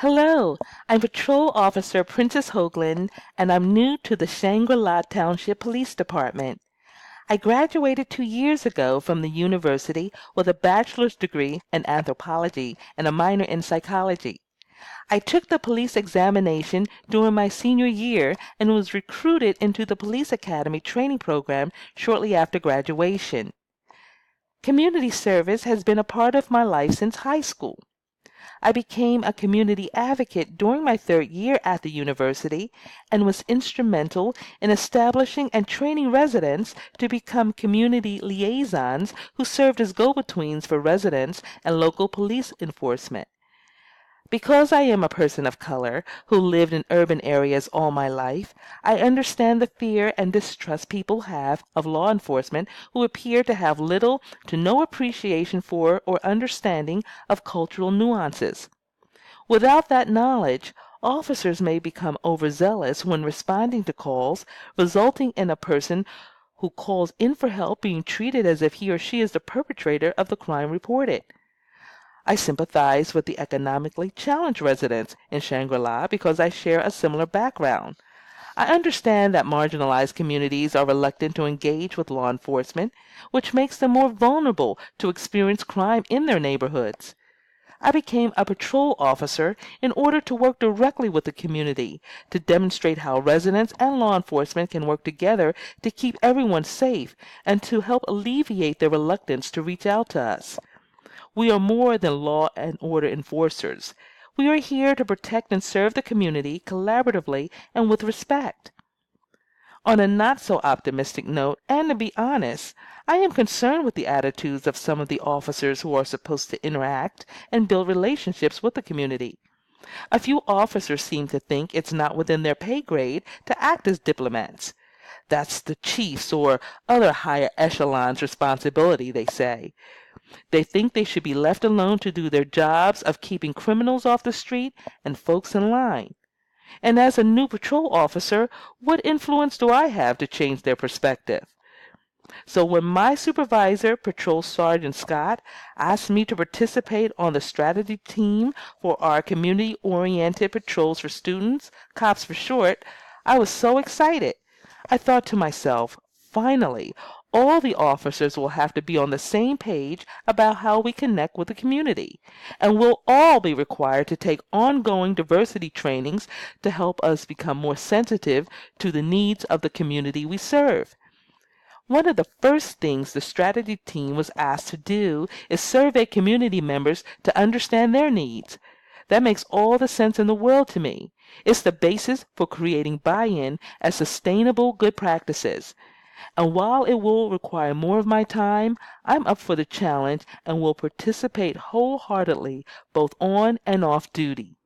Hello, I'm Patrol Officer Princess Hoagland, and I'm new to the Shangri-La Township Police Department. I graduated 2 years ago from the university with a bachelor's degree in anthropology and a minor in psychology. I took the police examination during my senior year and was recruited into the Police Academy training program shortly after graduation. Community service has been a part of my life since high school. I became a community advocate during my third year at the university and was instrumental in establishing and training residents to become community liaisons who served as go-betweens for residents and local police enforcement. Because I am a person of color who lived in urban areas all my life, I understand the fear and distrust people have of law enforcement who appear to have little to no appreciation for or understanding of cultural nuances. Without that knowledge, officers may become overzealous when responding to calls, resulting in a person who calls in for help being treated as if he or she is the perpetrator of the crime reported. I sympathize with the economically challenged residents in Shangri-La because I share a similar background. I understand that marginalized communities are reluctant to engage with law enforcement, which makes them more vulnerable to experience crime in their neighborhoods. I became a patrol officer in order to work directly with the community, to demonstrate how residents and law enforcement can work together to keep everyone safe and to help alleviate their reluctance to reach out to us. We are more than law and order enforcers. We are here to protect and serve the community collaboratively and with respect. On a not so optimistic note, and to be honest, I am concerned with the attitudes of some of the officers who are supposed to interact and build relationships with the community. A few officers seem to think it's not within their pay grade to act as diplomats. That's the chief's or other higher echelon's responsibility, they say. They think they should be left alone to do their jobs of keeping criminals off the street and folks in line. And as a new patrol officer, what influence do I have to change their perspective? So when my supervisor, Patrol Sergeant Scott, asked me to participate on the strategy team for our community-oriented patrols for students, COPS for short, I was so excited. I thought to myself, finally, all the officers will have to be on the same page about how we connect with the community, and we'll all be required to take ongoing diversity trainings to help us become more sensitive to the needs of the community we serve. One of the first things the strategy team was asked to do is survey community members to understand their needs. That makes all the sense in the world to me. It's the basis for creating buy-in as sustainable good practices. And while it will require more of my time, I'm up for the challenge and will participate wholeheartedly both on and off duty.